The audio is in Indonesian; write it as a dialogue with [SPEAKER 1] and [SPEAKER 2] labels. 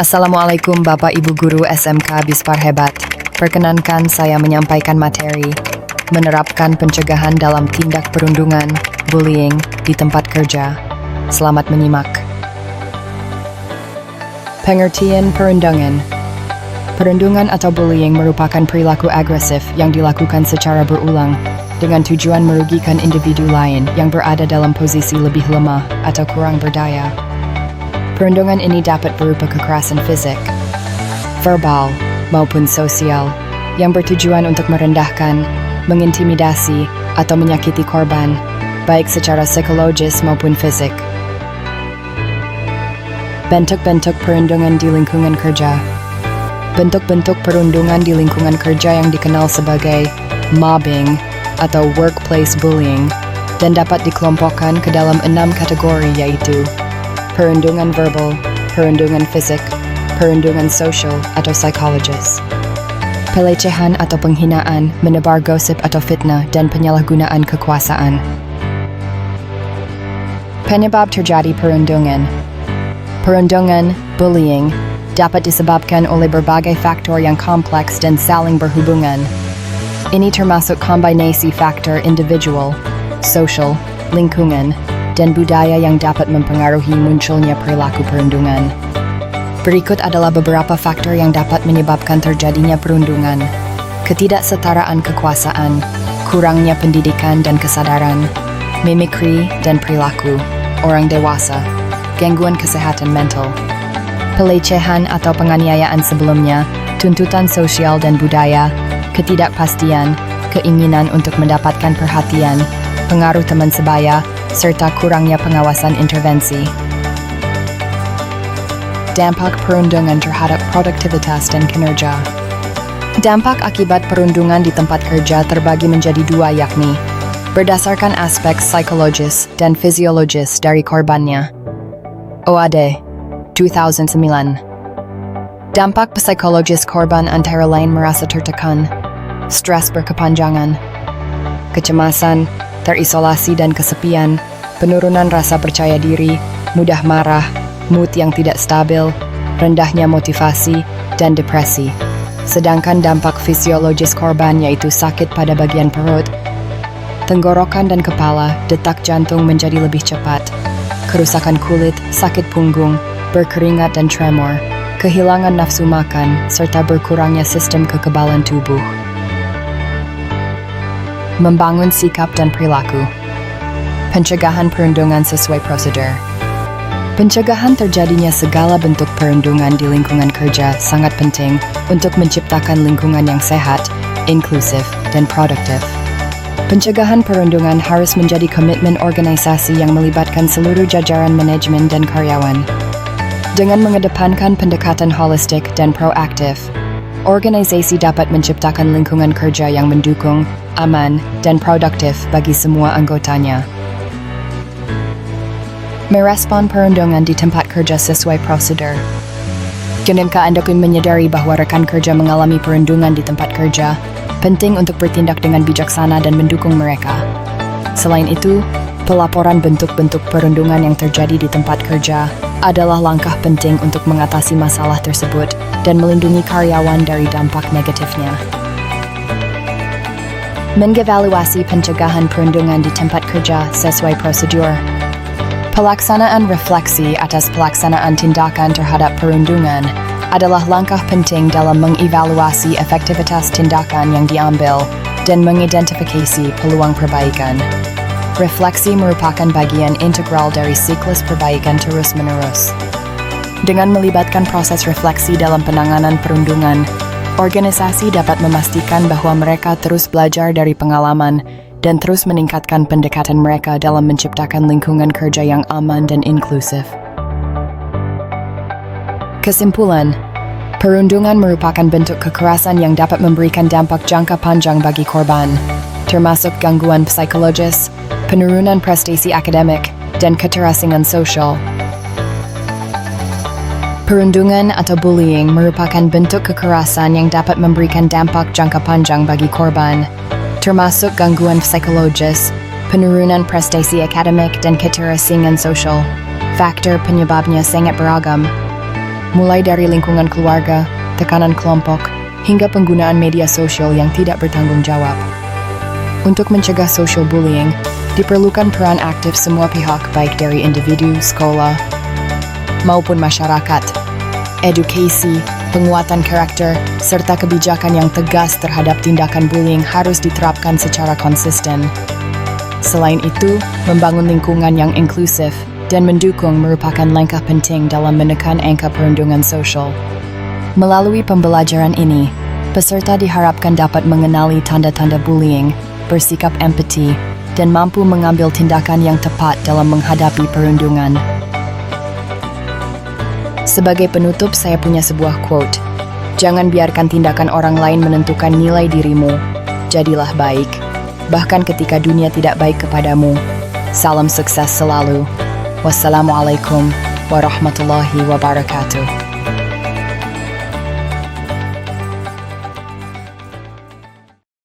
[SPEAKER 1] Assalamualaikum Bapak Ibu Guru SMK Bispar Hebat. Perkenankan saya menyampaikan materi menerapkan pencegahan dalam tindak perundungan, bullying di tempat kerja. Selamat menyimak. Pengertian perundungan. Perundungan atau bullying merupakan perilaku agresif yang dilakukan secara berulang dengan tujuan merugikan individu lain yang berada dalam posisi lebih lemah atau kurang berdaya. Perundungan ini dapat berupa kekerasan fisik, verbal, maupun sosial yang bertujuan untuk merendahkan, mengintimidasi, atau menyakiti korban, baik secara psikologis maupun fisik. Bentuk-bentuk perundungan di lingkungan kerja. Bentuk-bentuk perundungan di lingkungan kerja yang dikenal sebagai mobbing atau workplace bullying dan dapat dikelompokkan ke dalam 6 kategori yaitu perundungan verbal, perundungan fisik, perundungan sosial atau psikologis, pelecehan atau penghinaan, menebar gosip atau fitnah, dan penyalahgunaan kekuasaan. Penyebab terjadi perundungan. Perundungan, bullying, dapat disebabkan oleh berbagai faktor yang kompleks dan saling berhubungan. Ini termasuk kombinasi faktor individual, social, lingkungan, dan budaya yang dapat mempengaruhi munculnya perilaku perundungan. Berikut adalah beberapa faktor yang dapat menyebabkan terjadinya perundungan. Ketidaksetaraan kekuasaan, kurangnya pendidikan dan kesadaran, mimikri dan perilaku, orang dewasa, gangguan kesehatan mental, pelecehan atau penganiayaan sebelumnya, tuntutan sosial dan budaya, ketidakpastian, keinginan untuk mendapatkan perhatian, pengaruh teman sebaya, serta kurangnya pengawasan intervensi. Dampak perundungan terhadap produktivitas dan kinerja. Dampak akibat perundungan di tempat kerja terbagi menjadi dua, yakni berdasarkan aspek psikologis dan fisiologis dari korbannya. OAD 2009. Dampak psikologis korban antara lain merasa tertekan, stres berkepanjangan, kecemasan, terisolasi dan kesepian, penurunan rasa percaya diri, mudah marah, mood yang tidak stabil, rendahnya motivasi, dan depresi. Sedangkan dampak fisiologis korban yaitu sakit pada bagian perut, tenggorokan dan kepala, detak jantung menjadi lebih cepat, kerusakan kulit, sakit punggung, berkeringat dan tremor, kehilangan nafsu makan, serta berkurangnya sistem kekebalan tubuh. Membangun sikap dan perilaku. Pencegahan perundungan sesuai prosedur. Pencegahan terjadinya segala bentuk perundungan di lingkungan kerja sangat penting untuk menciptakan lingkungan yang sehat, inklusif, dan produktif. Pencegahan perundungan harus menjadi komitmen organisasi yang melibatkan seluruh jajaran manajemen dan karyawan. Dengan mengedepankan pendekatan holistik dan proaktif, organisasi dapat menciptakan lingkungan kerja yang mendukung, aman, dan produktif bagi semua anggotanya. Merespon perundungan di tempat kerja sesuai prosedur. Jika Anda menyadari bahwa rekan kerja mengalami perundungan di tempat kerja, penting untuk bertindak dengan bijaksana dan mendukung mereka. Selain itu, pelaporan bentuk-bentuk perundungan yang terjadi di tempat kerja adalah langkah penting untuk mengatasi masalah tersebut dan melindungi karyawan dari dampak negatifnya. Mengevaluasi pencegahan perundungan di tempat kerja sesuai prosedur. Pelaksanaan refleksi atas pelaksanaan tindakan terhadap perundungan adalah langkah penting dalam mengevaluasi efektivitas tindakan yang diambil dan mengidentifikasi peluang perbaikan. Refleksi merupakan bagian integral dari siklus perbaikan terus-menerus. Dengan melibatkan proses refleksi dalam penanganan perundungan, organisasi dapat memastikan bahwa mereka terus belajar dari pengalaman dan terus meningkatkan pendekatan mereka dalam menciptakan lingkungan kerja yang aman dan inklusif. Kesimpulan, perundungan merupakan bentuk kekerasan yang dapat memberikan dampak jangka panjang bagi korban, termasuk gangguan psikologis, penurunan prestasi akademik, dan keterasingan sosial. Perundungan atau bullying merupakan bentuk kekerasan yang dapat memberikan dampak jangka panjang bagi korban, termasuk gangguan psikologis, penurunan prestasi akademik, dan keterasingan sosial. Faktor penyebabnya sangat beragam. mulai dari lingkungan keluarga, tekanan kelompok, hingga penggunaan media sosial yang tidak bertanggung jawab. Untuk mencegah social bullying, diperlukan peran aktif semua pihak baik dari individu, sekolah, maupun masyarakat. Edukasi, penguatan karakter, serta kebijakan yang tegas terhadap tindakan bullying harus diterapkan secara konsisten. Selain itu, membangun lingkungan yang inklusif dan mendukung merupakan langkah penting dalam menekan angka perundungan sosial. Melalui pembelajaran ini, peserta diharapkan dapat mengenali tanda-tanda bullying, bersikap empati, dan mampu mengambil tindakan yang tepat dalam menghadapi perundungan. Sebagai penutup, saya punya sebuah quote. Jangan biarkan tindakan orang lain menentukan nilai dirimu. Jadilah baik, bahkan ketika dunia tidak baik kepadamu. Salam sukses selalu. Wassalamualaikum warahmatullahi wabarakatuh.